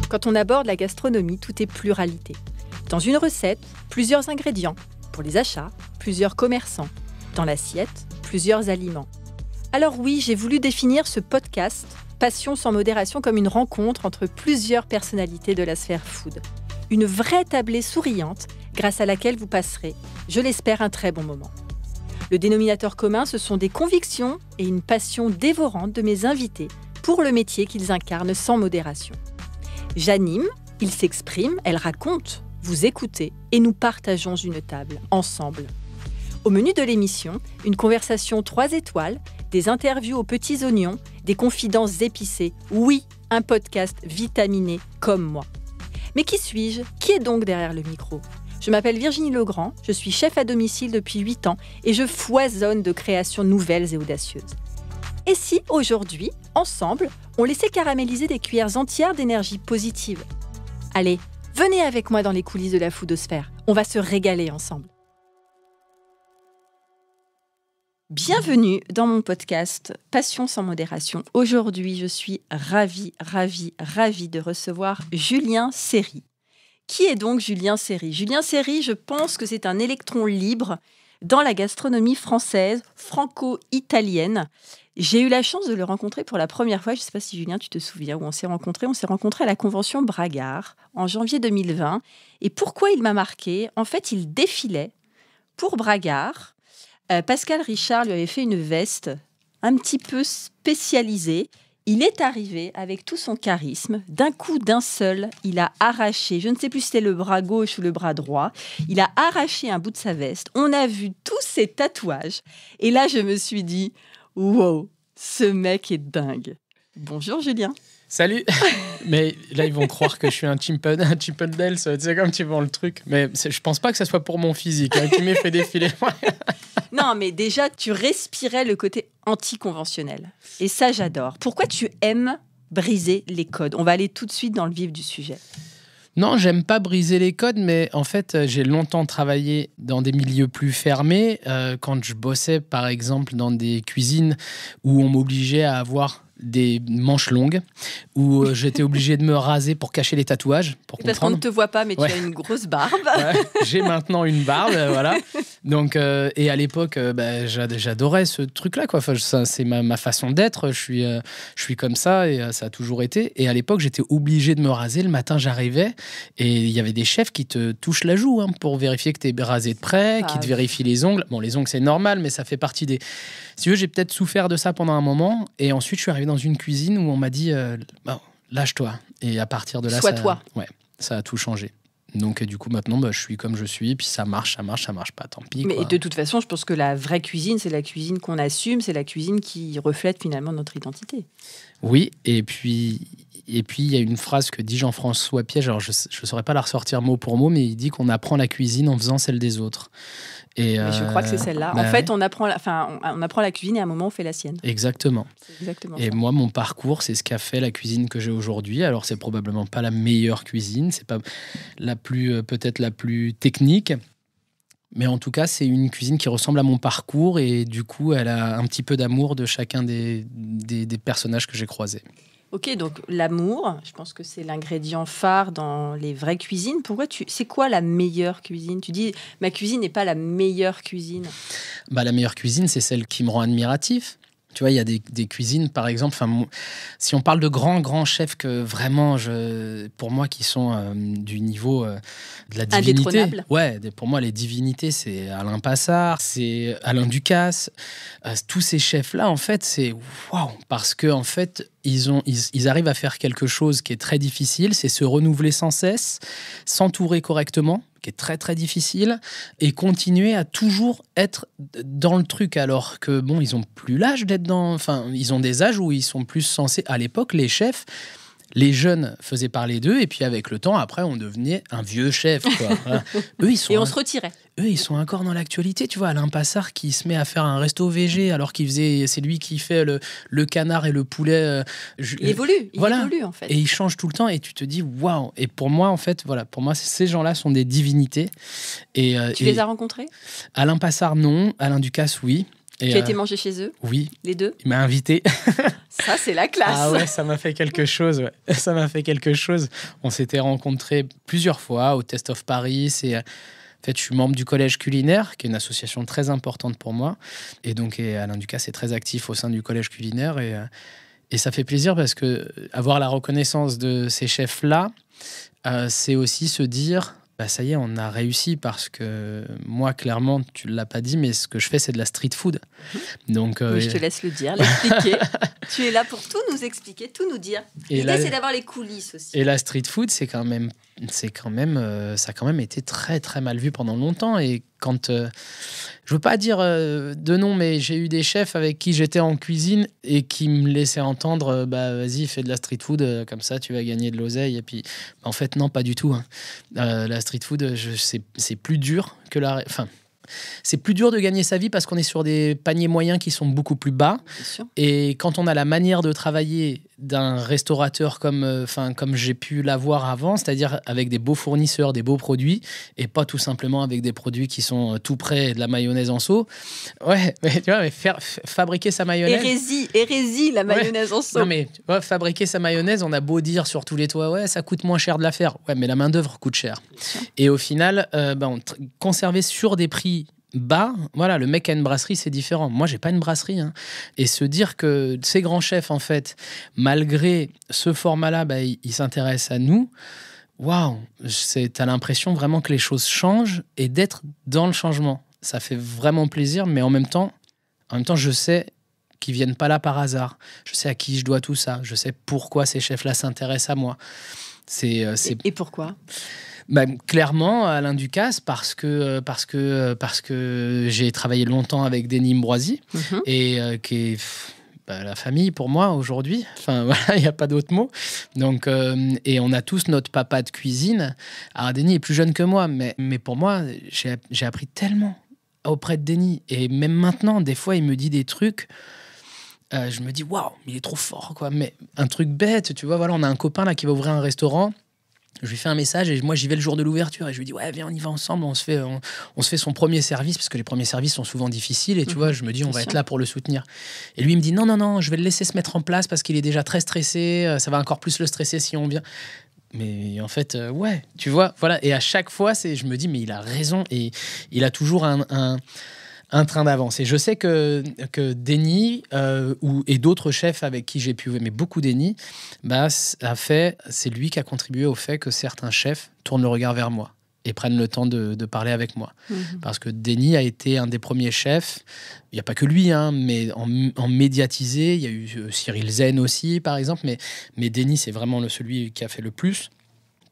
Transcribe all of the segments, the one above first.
Quand on aborde la gastronomie, tout est pluralité. Dans une recette, plusieurs ingrédients. Pour les achats, plusieurs commerçants. Dans l'assiette, plusieurs aliments. Alors oui, j'ai voulu définir ce podcast Passion sans modération comme une rencontre entre plusieurs personnalités de la sphère food. Une vraie tablée souriante grâce à laquelle vous passerez, je l'espère, un très bon moment. Le dénominateur commun, ce sont des convictions et une passion dévorante de mes invités pour le métier qu'ils incarnent sans modération. J'anime, ils s'expriment, elles racontent, vous écoutez et nous partageons une table, ensemble. Au menu de l'émission, une conversation 3 étoiles, des interviews aux petits oignons, des confidences épicées. Oui, un podcast vitaminé comme moi. Mais qui suis-je ? Qui est donc derrière le micro ? Je m'appelle Virginie Legrand, je suis chef à domicile depuis 8 ans et je foisonne de créations nouvelles et audacieuses. Et si, aujourd'hui, ensemble, on laissait caraméliser des cuillères entières d'énergie positive ? Allez, venez avec moi dans les coulisses de la foodosphère. On va se régaler ensemble. Bienvenue dans mon podcast Passion sans modération. Aujourd'hui, je suis ravie de recevoir Julien Serry. Qui est donc Julien Serry ? Julien Serry, je pense que c'est un électron libre dans la gastronomie française, franco-italienne. J'ai eu la chance de le rencontrer pour la première fois. Je ne sais pas si Julien, tu te souviens où on s'est rencontrés. On s'est rencontrés à la convention Bragard en janvier 2020. Et pourquoi il m'a marqué ? En fait, il défilait pour Bragard. Pascal Richard lui avait fait une veste un petit peu spécialisée. Il est arrivé avec tout son charisme. D'un coup, d'un seul, il a arraché, je ne sais plus si c'était le bras gauche ou le bras droit, il a arraché un bout de sa veste. On a vu tous ses tatouages. Et là, je me suis dit, wow, ce mec est dingue. Bonjour Julien. Salut. Mais là, ils vont croire que je suis un Chippendale, tu sais, comme tu vends le truc. Mais je pense pas que ça soit pour mon physique qui m'ait fait défiler. Non, mais déjà, tu respirais le côté anticonventionnel. Et ça, j'adore. Pourquoi tu aimes briser les codes ? On va aller tout de suite dans le vif du sujet. Non, j'aime pas briser les codes, mais en fait, j'ai longtemps travaillé dans des milieux plus fermés. Quand je bossais, par exemple, dans des cuisines où on m'obligeait à avoir des manches longues, où j'étais obligé de me raser pour cacher les tatouages. Parce qu'on ne te voit pas, mais tu as une grosse barbe. Ouais, j'ai maintenant une barbe, voilà. Donc, et à l'époque, j'adorais ce truc-là, quoi. Enfin, ça, c'est ma façon d'être. Je suis comme ça et ça a toujours été. Et à l'époque, j'étais obligé de me raser. Le matin, j'arrivais et il y avait des chefs qui te touchent la joue pour vérifier que tu es rasé de près, qui te vérifient les ongles. Bon, les ongles, c'est normal, mais ça fait partie des... Si tu veux, j'ai peut-être souffert de ça pendant un moment. Et ensuite, je suis arrivé dans une cuisine où on m'a dit lâche-toi. Et à partir de là, ça a tout changé. Donc, du coup, maintenant, je suis comme je suis. Puis ça marche pas, tant pis. Mais de toute façon, je pense que la vraie cuisine, c'est la cuisine qu'on assume. C'est la cuisine qui reflète finalement notre identité. Oui, et puis il y a une phrase que dit Jean-François Piège. Alors, je ne saurais pas la ressortir mot pour mot, mais il dit qu'on apprend la cuisine en faisant celle des autres. Mais je crois que c'est celle-là. En fait, on apprend la cuisine et à un moment, on fait la sienne. Exactement. C'est exactement et ça. Moi, mon parcours, c'est ce qu'a fait la cuisine que j'ai aujourd'hui. Alors, c'est probablement pas la meilleure cuisine, c'est pas peut-être la plus technique. Mais en tout cas, c'est une cuisine qui ressemble à mon parcours et du coup, elle a un petit peu d'amour de chacun des personnages que j'ai croisés. Ok, donc l'amour, je pense que c'est l'ingrédient phare dans les vraies cuisines. C'est quoi la meilleure cuisine ? Tu dis, ma cuisine n'est pas la meilleure cuisine. La meilleure cuisine, c'est celle qui me rend admiratif. Tu vois, il y a des cuisines, par exemple, si on parle de grands chefs que vraiment, pour moi, qui sont du niveau de la divinité. Indétrônable. Ouais, pour moi, les divinités, c'est Alain Passard, c'est Alain Ducasse. Tous ces chefs-là, en fait, c'est waouh, parce que en fait, ils arrivent à faire quelque chose qui est très difficile, c'est se renouveler sans cesse, s'entourer correctement, qui est très très difficile, et continuer à toujours être dans le truc, alors que bon, ils ont plus l'âge d'être dans... Enfin, ils ont des âges où ils sont plus censés... À l'époque, les chefs, les jeunes faisaient parler d'eux, et puis avec le temps, après, on devenait un vieux chef, quoi. Voilà. Eux, ils sont et on se retirait. Eux, ils sont encore dans l'actualité. Tu vois, Alain Passard qui se met à faire un resto végé alors c'est lui qui fait le canard et le poulet. Il évolue en fait. Et il change tout le temps et tu te dis waouh. Et pour moi, en fait, pour moi, ces gens-là sont des divinités. Tu les as rencontrés ? Alain Passard, non. Alain Ducasse, oui. Et, tu as été manger chez eux? Oui. Les deux? Il m'a invité. Ça, c'est la classe. Ah ouais, ça m'a fait quelque chose. Ouais. Ça m'a fait quelque chose. On s'était rencontrés plusieurs fois au Test of Paris. En fait, je suis membre du Collège Culinaire, qui est une association très importante pour moi. Et donc, Alain Ducasse est très actif au sein du Collège Culinaire. Et ça fait plaisir parce que avoir la reconnaissance de ces chefs-là, c'est aussi se dire... Bah ça y est, on a réussi parce que moi, clairement, tu ne l'as pas dit, mais ce que je fais, c'est de la street food. Donc, oui, je te laisse le dire, l'expliquer. Tu es là pour tout nous expliquer, tout nous dire. L'idée, c'est d'avoir les coulisses aussi. Et la street food, ça a quand même été très, très mal vu pendant longtemps. Et quand... je veux pas dire de nom, mais j'ai eu des chefs avec qui j'étais en cuisine et qui me laissaient entendre vas-y, fais de la street food, comme ça tu vas gagner de l'oseille. Et puis, en fait, non, pas du tout. Hein. La street food, c'est plus dur que la... Enfin, c'est plus dur de gagner sa vie parce qu'on est sur des paniers moyens qui sont beaucoup plus bas. Et quand on a la manière de travailler d'un restaurateur comme j'ai pu l'avoir avant, c'est-à-dire avec des beaux fournisseurs, des beaux produits, et pas tout simplement avec des produits qui sont tout prêts, de la mayonnaise en seau. Ouais, mais tu vois, mais fabriquer sa mayonnaise... Hérésie, la mayonnaise en seau. Non, mais fabriquer sa mayonnaise, on a beau dire sur tous les toits, ouais, ça coûte moins cher de la faire. Ouais, mais la main-d'œuvre coûte cher. Et au final, conserver sur des prix bas, voilà, le mec a une brasserie, c'est différent. Moi, j'ai pas une brasserie. Hein. Et se dire que ces grands chefs, en fait, malgré ce format-là, ils s'intéressent à nous, waouh, t'as l'impression vraiment que les choses changent et d'être dans le changement. Ça fait vraiment plaisir, mais en même temps, je sais qu'ils viennent pas là par hasard. Je sais à qui je dois tout ça. Je sais pourquoi ces chefs-là s'intéressent à moi. Et pourquoi ? Clairement, Alain Ducasse, parce que j'ai travaillé longtemps avec Denis Mbroisi, et qui est la famille pour moi aujourd'hui. Enfin, voilà, il n'y a pas d'autre mot. Donc, et on a tous notre papa de cuisine. Alors, Denis est plus jeune que moi, mais pour moi, j'ai appris tellement auprès de Denis. Et même maintenant, des fois, il me dit des trucs... je me dis, waouh, il est trop fort, quoi. Mais un truc bête, tu vois, voilà, on a un copain là qui va ouvrir un restaurant. Je lui fais un message et moi j'y vais le jour de l'ouverture et je lui dis ouais viens on y va ensemble, on se fait son premier service parce que les premiers services sont souvent difficiles et tu vois je me dis on va être là pour le soutenir et lui il me dit non je vais le laisser se mettre en place parce qu'il est déjà très stressé, ça va encore plus le stresser si on vient. Mais en fait ouais tu vois voilà et à chaque fois je me dis mais il a raison et il a toujours un train d'avance. Et je sais que Denis et d'autres chefs avec qui j'ai pu aimer beaucoup Denis, c'est lui qui a contribué au fait que certains chefs tournent le regard vers moi et prennent le temps de parler avec moi. Parce que Denis a été un des premiers chefs, il n'y a pas que lui, hein, mais en médiatisé, il y a eu Cyril Zen aussi, par exemple, mais Denis, c'est vraiment celui qui a fait le plus,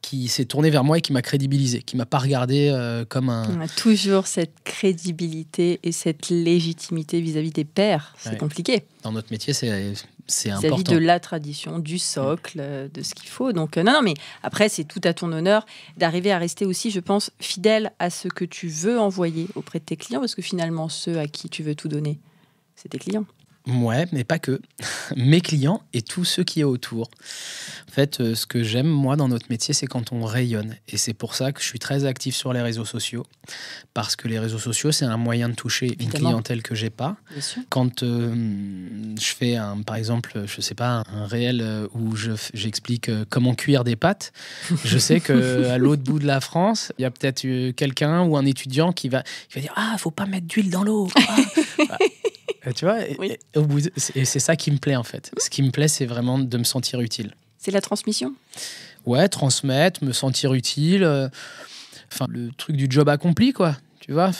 qui s'est tourné vers moi et qui m'a crédibilisé, qui m'a pas regardé comme un... On a toujours cette crédibilité et cette légitimité vis-à-vis des pairs. C'est compliqué. Dans notre métier, c'est important. Vis-à-vis de la tradition, du socle, de ce qu'il faut. Donc, non, mais après, c'est tout à ton honneur d'arriver à rester aussi, je pense, fidèle à ce que tu veux envoyer auprès de tes clients, parce que finalement, ceux à qui tu veux tout donner, c'est tes clients. Ouais, mais pas que. Mes clients et tous ceux qui est autour. En fait, ce que j'aime, moi, dans notre métier, c'est quand on rayonne. Et c'est pour ça que je suis très actif sur les réseaux sociaux. Parce que les réseaux sociaux, c'est un moyen de toucher une clientèle que j'ai pas. Bien sûr. Quand je fais, par exemple, je sais pas, un réel où j'explique comment cuire des pâtes, je sais qu'à l'autre bout de la France, il y a peut-être quelqu'un ou un étudiant qui va dire « Ah, faut pas mettre d'huile dans l'eau. Ah. » Tu vois, oui. et c'est ça qui me plaît en fait. Ce qui me plaît, c'est vraiment de me sentir utile. C'est la transmission ? Ouais, transmettre, me sentir utile. Le truc du job accompli, quoi. Tu vois,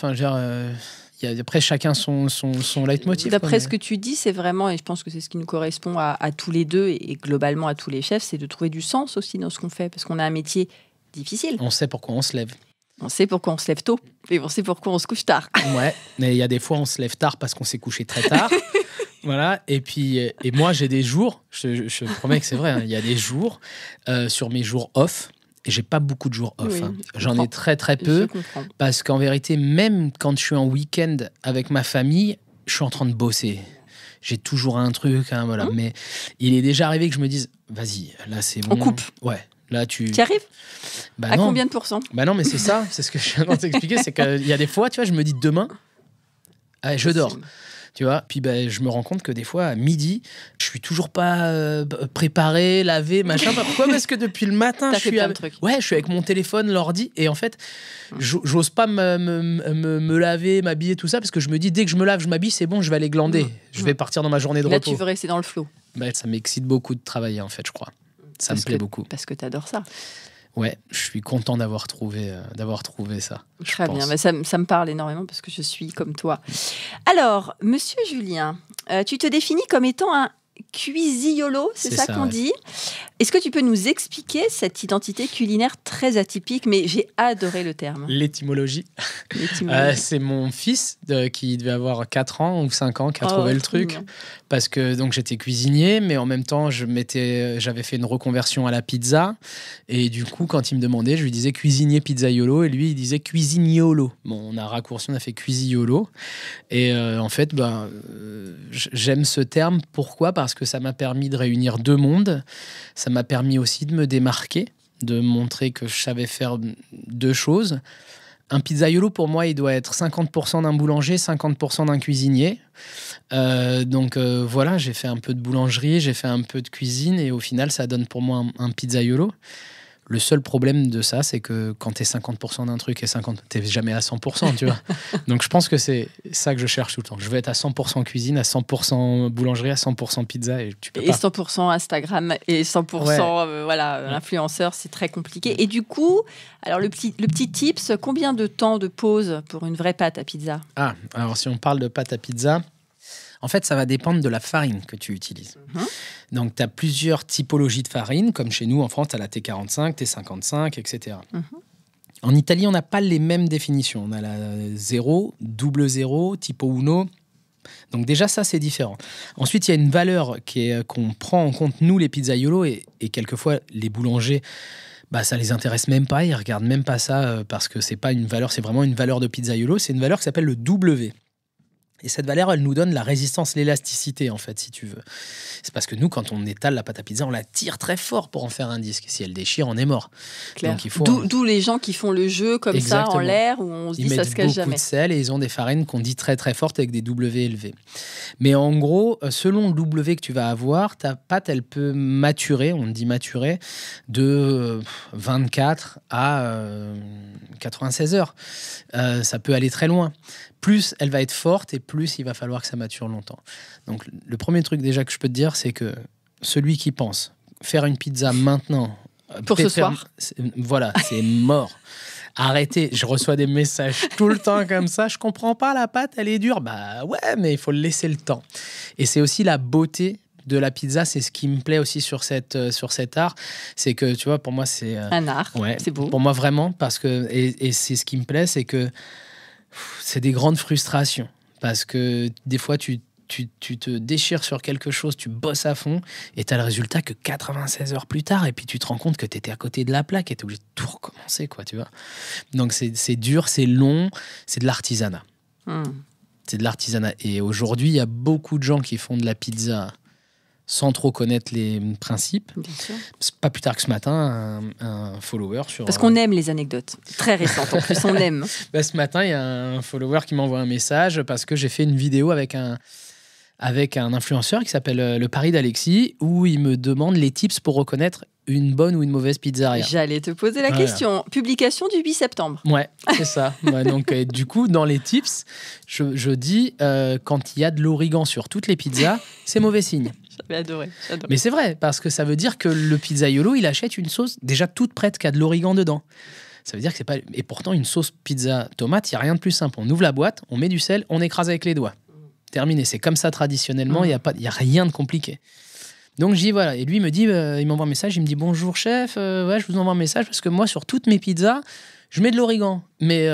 après, chacun son leitmotiv. D'après ce que tu dis, c'est vraiment, et je pense que c'est ce qui nous correspond à tous les deux et globalement à tous les chefs, c'est de trouver du sens aussi dans ce qu'on fait, parce qu'on a un métier difficile. On sait pourquoi on se lève. On sait pourquoi on se lève tôt et on sait pourquoi on se couche tard. Ouais, mais il y a des fois on se lève tard parce qu'on s'est couché très tard. Voilà, et moi j'ai des jours, je promets que c'est vrai, hein, il y a des jours, sur mes jours off, et j'ai pas beaucoup de jours off. Oui, hein. J'en ai très très peu, parce qu'en vérité, même quand je suis en week-end avec ma famille, je suis en train de bosser. J'ai toujours un truc, hein, voilà. Mais il est déjà arrivé que je me dise, vas-y, là c'est bon. On coupe. Ouais. Là, tu y arrives ? À non. combien de pourcents ? Non, mais c'est ça, c'est ce que je viens de t'expliquer, c'est qu'il y a des fois, tu vois, je me dis demain, allez, je dors. tu vois. Puis je me rends compte que des fois, à midi, je suis toujours pas préparé, lavé, machin. Pourquoi ? Parce que depuis le matin, je suis avec mon téléphone, l'ordi, et en fait, j'ose pas me laver, m'habiller, tout ça, parce que je me dis, dès que je me lave, je m'habille, c'est bon, je vais aller glander. Je vais partir dans ma journée de repos. Là, tu veux rester dans le flow. Ça m'excite beaucoup de travailler, en fait, je crois. Ça me plaît beaucoup. Parce que tu adores ça. Ouais, je suis content d'avoir trouvé ça. Très bien, mais ça me parle énormément parce que je suis comme toi. Alors, Monsieur Julien, tu te définis comme étant un cuisiniolo, c'est ça qu'on dit. Est-ce que tu peux nous expliquer cette identité culinaire très atypique, mais j'ai adoré le terme. L'étymologie. C'est mon fils qui devait avoir 4 ans ou 5 ans qui a trouvé le truc. Mignon. Parce que donc, j'étais cuisinier, mais en même temps, j'avais fait une reconversion à la pizza. Et du coup, quand il me demandait, je lui disais cuisinier pizzaiolo. Et lui, il disait cuisiniolo. Bon, on a raccourci, on a fait cuisiniolo. Et en fait, j'aime ce terme. Pourquoi ? Parce que ça m'a permis de réunir 2 mondes. Ça m'a permis aussi de me démarquer, de montrer que je savais faire 2 choses. Un pizzaiolo, pour moi, il doit être 50% d'un boulanger, 50% d'un cuisinier. Donc voilà, j'ai fait un peu de boulangerie, j'ai fait un peu de cuisine, et au final, ça donne pour moi un pizzaiolo. Le seul problème de ça, c'est que quand t'es 50% d'un truc et 50%, t'es jamais à 100%, tu vois. Donc je pense que c'est ça que je cherche tout le temps. Je veux être à 100% cuisine, à 100% boulangerie, à 100% pizza, et tu peux pas. 100% Instagram et 100% influenceur, c'est très compliqué. Et du coup, alors le petit tips, combien de temps de pause pour une vraie pâte à pizza ? Alors si on parle de pâte à pizza, en fait, ça va dépendre de la farine que tu utilises. Donc, tu as plusieurs typologies de farine, comme chez nous en France, tu as la T45, T55, etc. En Italie, on n'a pas les mêmes définitions. On a la 0, double 0, typo uno. Donc déjà, ça, c'est différent. Ensuite, il y a une valeur qu'on prend en compte, nous, les pizzaiolos, et quelquefois, les boulangers, ça les intéresse même pas. Ils regardent même pas ça parce que c'est pas une valeur, c'est vraiment une valeur de pizzaiolo. C'est une valeur qui s'appelle le W. Et cette valeur, elle nous donne la résistance, l'élasticité, en fait, si tu veux. C'est parce que nous, quand on étale la pâte à pizza, on la tire très fort pour en faire un disque. Si elle déchire, on est mort. Claire. Donc, d'où les gens qui font le jeu comme ça, en l'air, où on se dit ça se cache jamais. Ils mettent beaucoup de sel et ils ont des farines qu'on dit très, très fortes avec des W élevés. Mais en gros, selon le W que tu vas avoir, ta pâte, elle peut maturer, on dit maturer, de 24 à 96 heures. Ça peut aller très loin. Plus elle va être forte et plus il va falloir que ça mature longtemps. Donc le premier truc déjà que je peux te dire, c'est que celui qui pense faire une pizza maintenant... Pour ce soir. C'est mort. Arrêtez, je reçois des messages tout le temps comme ça. Je comprends pas, la pâte, elle est dure. Ouais, mais il faut laisser le temps. Et c'est aussi la beauté de la pizza, c'est ce qui me plaît aussi sur cet art, c'est que tu vois, pour moi c'est... un art, c'est beau. Pour moi vraiment, parce que, et c'est ce qui me plaît, c'est que c'est des grandes frustrations, parce que des fois tu te déchires sur quelque chose, tu bosses à fond, et tu as le résultat que 96 heures plus tard, et puis tu te rends compte que tu étais à côté de la plaque, et tu es obligé de tout recommencer, quoi, tu vois. Donc c'est dur, c'est long, c'est de l'artisanat. C'est de l'artisanat. Et aujourd'hui, il y a beaucoup de gens qui font de la pizza sans trop connaître les principes. Bien sûr. Pas plus tard que ce matin, un follower sur... Parce qu'on aime les anecdotes. Très récentes, en plus, on aime. Ce matin, il y a un follower qui m'envoie un message parce que j'ai fait une vidéo avec un influenceur qui s'appelle Le Paris d'Alexis, où il me demande les tips pour reconnaître une bonne ou une mauvaise pizzeria. J'allais te poser la question. Publication du 8 septembre. Ouais, c'est ça. Donc, du coup, dans les tips, je dis quand il y a de l'origan sur toutes les pizzas, c'est mauvais signe. J'avais adoré. Mais c'est vrai, parce que ça veut dire que le pizzaiolo, il achète une sauce déjà toute prête qui a de l'origan dedans. Ça veut dire que c'est pas... Et pourtant, une sauce pizza tomate, il n'y a rien de plus simple. On ouvre la boîte, on met du sel, on écrase avec les doigts. Terminé. C'est comme ça traditionnellement, il n'y a rien de compliqué. Donc, j'y voilà. Et lui, il me dit, il m'envoie un message, il me dit « Bonjour chef, je vous envoie un message parce que moi, sur toutes mes pizzas, je mets de l'origan, mais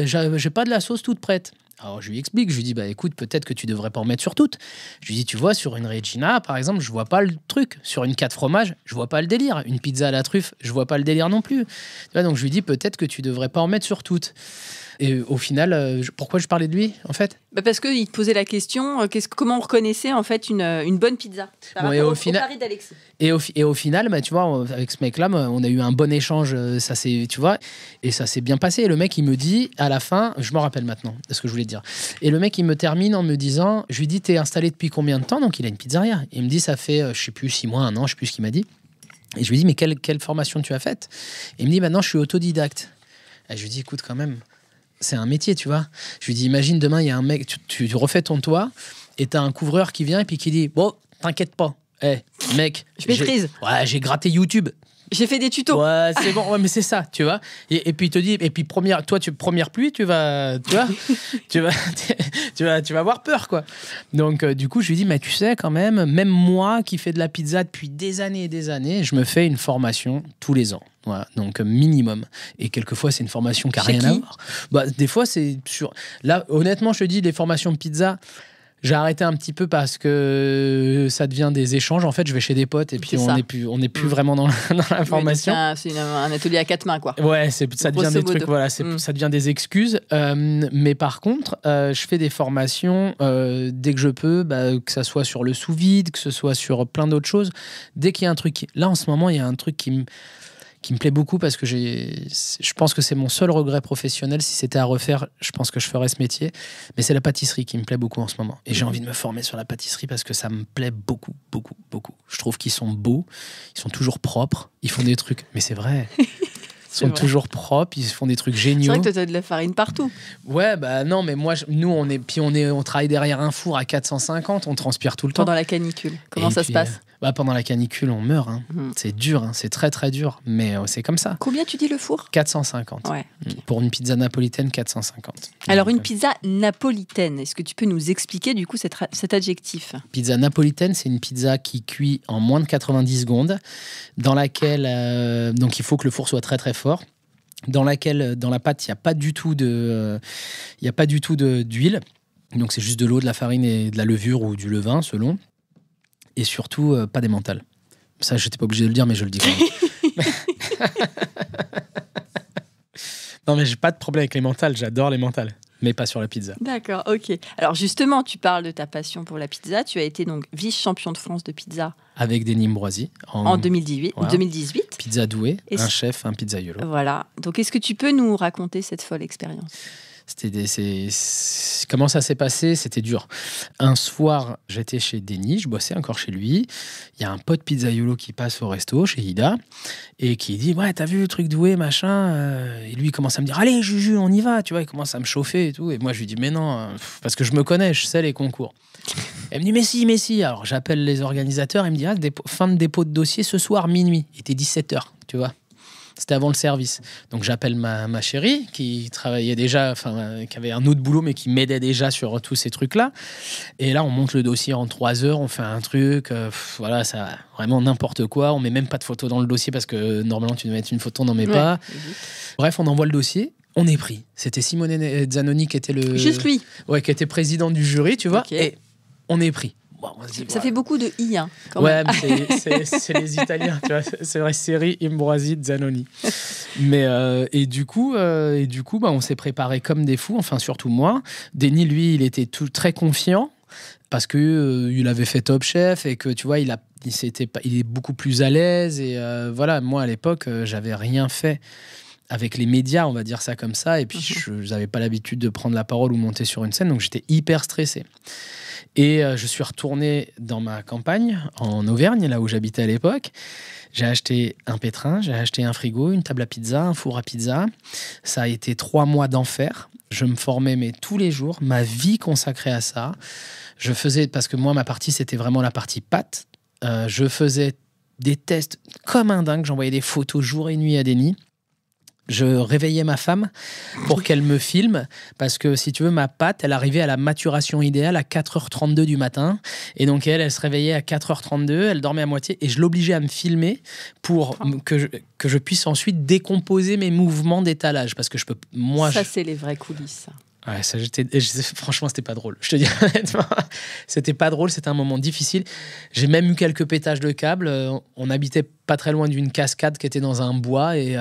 j'ai pas de la sauce toute prête. » Alors, je lui explique, je lui dis, écoute, peut-être que tu devrais pas en mettre sur toutes. Je lui dis, tu vois, sur une Regina, par exemple, je vois pas le truc. Sur une 4 fromages, je vois pas le délire. Une pizza à la truffe, je vois pas le délire non plus. Tu vois, donc, je lui dis, peut-être que tu devrais pas en mettre sur toutes. Et au final, pourquoi je parlais de lui, en fait? Parce qu'il te posait la question, comment on reconnaissait en fait une bonne pizza par rapport au pari d'Alexis. Et au final, tu vois, avec ce mec-là, on a eu un bon échange, tu vois, et ça s'est bien passé. Et le mec, il me dit, à la fin, je me rappelle maintenant de ce que je voulais te dire. Et le mec, il me termine en me disant, je lui dis, t'es installé depuis combien de temps? Donc, il a une pizzeria. Il me dit, ça fait, je sais plus, 6 mois, 1 an, je sais plus ce qu'il m'a dit. Et je lui dis, mais quelle formation tu as faite? Et il me dit, maintenant, je suis autodidacte. Et je lui dis, écoute, quand même, c'est un métier, tu vois. Je lui dis, imagine demain, il y a un mec, tu refais ton toit, et t'as un couvreur qui vient et puis qui dit, bon, t'inquiète pas, mec, je maîtrise. J'ai gratté YouTube. J'ai fait des tutos. Ouais, c'est bon, ouais, mais c'est ça, tu vois. Et puis il te dit, et puis première pluie, tu vas avoir peur, quoi. Donc du coup, je lui dis, mais tu sais quand même moi qui fais de la pizza depuis des années et des années, je me fais une formation tous les ans. Voilà, donc minimum. Et quelquefois, c'est une formation qui n'a rien à voir. Des fois, c'est sur. Là, honnêtement, je te dis, les formations de pizza. J'ai arrêté un petit peu parce que ça devient des échanges. En fait, je vais chez des potes et puis on n'est plus vraiment dans la formation. C'est un atelier à 4 mains, quoi. Ouais, ça devient des trucs, voilà, ça devient des excuses. Mais par contre, je fais des formations dès que je peux, que ça soit sur le sous-vide, que ce soit sur plein d'autres choses. Dès qu'il y a un truc... Là, en ce moment, il y a un truc qui me plaît beaucoup parce que je pense que c'est mon seul regret professionnel. Si c'était à refaire, je pense que je ferais ce métier. Mais c'est la pâtisserie qui me plaît beaucoup en ce moment. Et j'ai envie de me former sur la pâtisserie parce que ça me plaît beaucoup, beaucoup, beaucoup. Je trouve qu'ils sont beaux, ils sont toujours propres, ils font des trucs. Mais c'est vrai. Ils sont toujours propres, ils font des trucs géniaux. C'est vrai que tu as de la farine partout. Ouais, non, mais moi, nous, on travaille derrière un four à 450, on transpire tout le temps. Pendant la canicule, comment ça se passe? Pendant la canicule, on meurt. Hein. C'est dur, c'est très très dur, mais c'est comme ça. Combien tu dis le four? 450. Ouais, okay. Pour une pizza napolitaine, 450. Alors une pizza napolitaine, est-ce que tu peux nous expliquer du coup cet adjectif? Pizza napolitaine, c'est une pizza qui cuit en moins de 90 secondes, dans laquelle donc il faut que le four soit très très fort, dans la pâte il n'y a pas du tout d'huile, donc c'est juste de l'eau, de la farine et de la levure ou du levain selon. Et surtout, pas des mentales. Ça, je n'étais pas obligé de le dire, mais je le dis quand même. Non, mais j'ai pas de problème avec les mentales. J'adore les mentales, mais pas sur la pizza. D'accord, ok. Alors justement, tu parles de ta passion pour la pizza. Tu as été donc vice-champion de France de pizza. Avec Denis Mbroisi. En 2018. Voilà. 2018. Pizza douée, un chef, un pizzaiolo. Voilà. Donc, est-ce que tu peux nous raconter cette folle expérience? Comment ça s'est passé? C'était dur. Un soir, j'étais chez Denis, je bossais encore chez lui. Il y a un pote pizzaiolo qui passe au resto chez Ida et qui dit, ouais, t'as vu le truc doué, machin. Et lui, il commence à me dire, allez, Juju, on y va. Tu vois, il commence à me chauffer et tout. Et moi, je lui dis, mais non, parce que je me connais, je sais les concours. Elle me dit, mais si. Alors, j'appelle les organisateurs. Il me dit, fin de dépôt de dossier ce soir, minuit. Il était 17h, tu vois. C'était avant le service. Donc j'appelle ma chérie qui travaillait déjà, qui avait un autre boulot mais qui m'aidait déjà sur tous ces trucs-là. Et là, on monte le dossier en 3 heures, on fait un truc, voilà, ça vraiment n'importe quoi. On met même pas de photo dans le dossier parce que normalement tu dois mettre une photo, on n'en met pas. Bref, on envoie le dossier. On est pris. C'était Simone Zanoni qui était Juste lui. Ouais, qui était président du jury, tu vois. Okay. Et on est pris. Bon, ça fait beaucoup de i, hein, quand même. Ouais, c'est les Italiens, tu vois. C'est vrai, série Mbroisi, Zanoni. Mais et du coup, on s'est préparé comme des fous. Enfin, surtout moi. Denis, lui, il était très confiant parce que il avait fait Top Chef et que tu vois, il est beaucoup plus à l'aise. Et voilà, moi à l'époque, j'avais rien fait avec les médias, on va dire ça comme ça. Et puis, je n'avais pas l'habitude de prendre la parole ou monter sur une scène, donc j'étais hyper stressé. Et je suis retourné dans ma campagne, en Auvergne, là où j'habitais à l'époque. J'ai acheté un pétrin, j'ai acheté un frigo, une table à pizza, un four à pizza. Ça a été 3 mois d'enfer. Je me formais tous les jours, ma vie consacrée à ça. Je faisais, parce que moi, ma partie, c'était vraiment la partie pâte. Je faisais des tests comme un dingue. J'envoyais des photos jour et nuit à Denis. Je réveillais ma femme pour qu'elle me filme parce que, si tu veux, ma pâte, elle arrivait à la maturation idéale à 4h32 du matin. Et donc, elle se réveillait à 4h32, elle dormait à moitié et je l'obligeais à me filmer pour que je puisse ensuite décomposer mes mouvements d'étalage parce que je peux... Ça, c'est les vraies coulisses. Ouais, ça, franchement, c'était pas drôle. Je te dis honnêtement, c'était pas drôle. C'était un moment difficile. J'ai même eu quelques pétages de câbles. On habitait pas très loin d'une cascade qui était dans un bois. Et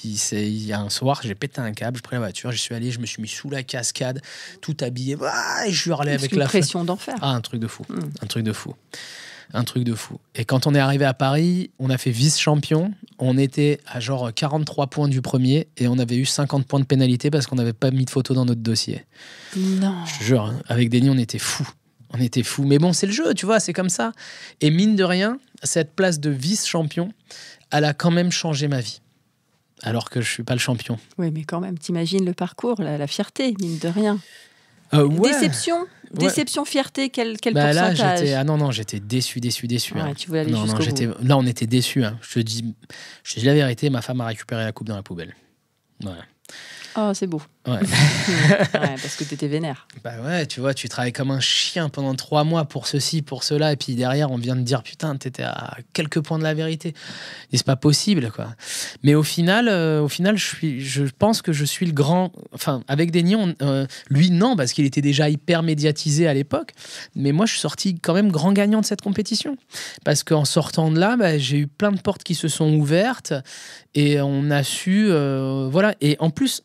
il y a un soir, j'ai pété un câble. J'ai pris la voiture, j'y suis allé, je me suis mis sous la cascade, tout habillé. Et je hurlais avec la pression d'enfer. Ah, un truc de fou. Un truc de fou. Un truc de fou. Et quand on est arrivé à Paris, on a fait vice-champion. On était à genre 43 points du premier et on avait eu 50 points de pénalité parce qu'on n'avait pas mis de photo dans notre dossier. Non. Je te jure, hein, avec Denis, on était fous. On était fous. Mais bon, c'est le jeu, tu vois, c'est comme ça. Et mine de rien, cette place de vice-champion, elle a quand même changé ma vie. Alors que je ne suis pas le champion. Oui, mais quand même, t'imagines le parcours, la fierté, mine de rien. Ouais. Déception, fierté, quel là, pourcentage? j'étais déçu. Ouais, Hein. tu voulais aller jusqu'au bout. Là, on était déçus. Hein. Je te dis la vérité, ma femme a récupéré la coupe dans la poubelle. Voilà. Oh, c'est beau. Ouais. Ouais, parce que t'étais vénère. Bah ouais, tu vois, tu travailles comme un chien pendant 3 mois pour ceci, pour cela, et puis derrière, on vient de dire, putain, t'étais à quelques points de la vérité. Et c'est pas possible, quoi. Mais au final, je pense que je suis le grand... Enfin, avec Denis, lui, non, parce qu'il était déjà hyper médiatisé à l'époque. Mais moi, je suis sorti quand même grand gagnant de cette compétition. Parce qu'en sortant de là, j'ai eu plein de portes qui se sont ouvertes, et on a su... voilà. Et en plus...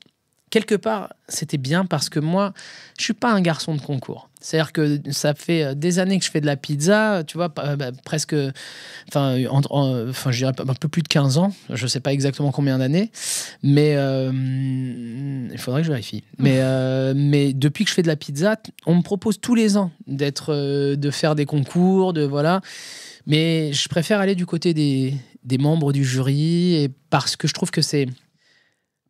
Quelque part, c'était bien parce que moi, je suis pas un garçon de concours. C'est-à-dire que ça fait des années que je fais de la pizza, tu vois, presque, je dirais un peu plus de 15 ans. Je sais pas exactement combien d'années, mais il faudrait que je vérifie. Mais depuis que je fais de la pizza, on me propose tous les ans de faire des concours, voilà. Mais je préfère aller du côté des membres du jury parce que je trouve que c'est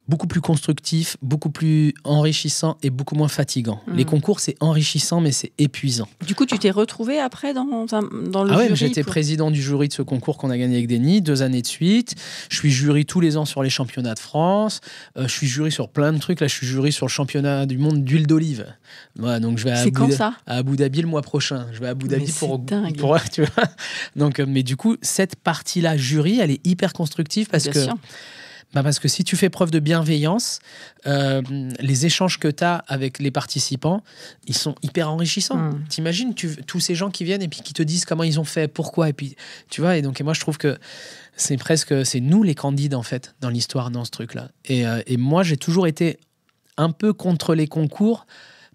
beaucoup plus constructif, beaucoup plus enrichissant et beaucoup moins fatigant. Les concours, c'est enrichissant, mais c'est épuisant. Du coup, tu t'es retrouvé après dans le jury? Ah ouais, j'étais président du jury de ce concours qu'on a gagné avec Denis, 2 années de suite. Je suis jury tous les ans sur les championnats de France. Je suis jury sur plein de trucs. Là, je suis jury sur le championnat du monde d'huile d'olive. Voilà, donc je vais à Abu Dhabi le mois prochain. Je vais à Abu Dhabi pour tu vois. Donc, mais du coup, cette partie-là, jury, elle est hyper constructive parce que... Sûr. Parce que si tu fais preuve de bienveillance, les échanges que tu as avec les participants, ils sont hyper enrichissants. T'imagines tous ces gens qui viennent et puis qui te disent comment ils ont fait, pourquoi, et puis tu vois. Et moi, je trouve que c'est nous les candides en fait dans l'histoire, dans ce truc-là. Et moi, j'ai toujours été un peu contre les concours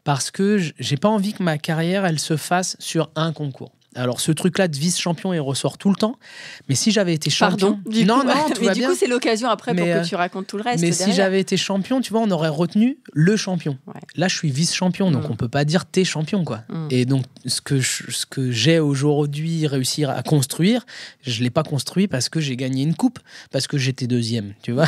parce que j'ai pas envie que ma carrière elle se fasse sur un concours. Alors, ce truc-là de vice-champion, il ressort tout le temps. Mais si j'avais été champion... Du coup, c'est l'occasion après pour que tu racontes tout le reste. Mais derrière. Si j'avais été champion, tu vois, on aurait retenu le champion. Ouais. Là, je suis vice-champion, donc on peut pas dire t'es champion, quoi. Et donc, ce que j'ai aujourd'hui réussi à construire, je l'ai pas construit parce que j'ai gagné une coupe, parce que j'étais 2e, tu vois.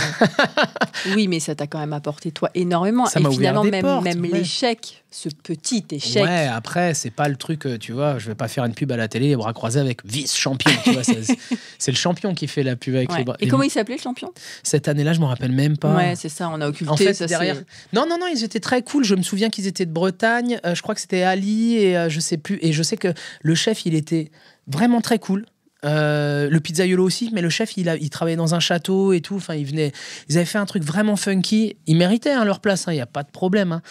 Oui, mais ça t'a quand même apporté, toi, énormément. Ça m'a finalement, ouvert des portes, même l'échec, ce petit échec... Ouais, après, c'est pas le truc, tu vois, je vais pas faire une pub à la télé, les bras croisés avec vice-champion, tu vois, c'est le champion qui fait la pub avec les bras. Et comment il s'appelait, le champion? Cette année-là, je m'en rappelle même pas. Ouais, c'est ça, on a occulté. En fait, ça, derrière... Non, ils étaient très cool. Je me souviens qu'ils étaient de Bretagne. Je crois que c'était Ali et je sais plus. Et je sais que le chef, il était vraiment très cool. Le pizzaiolo aussi, mais le chef, il travaillait dans un château et tout. Enfin, ils avaient fait un truc vraiment funky. Ils méritaient leur place, il n'y a pas de problème.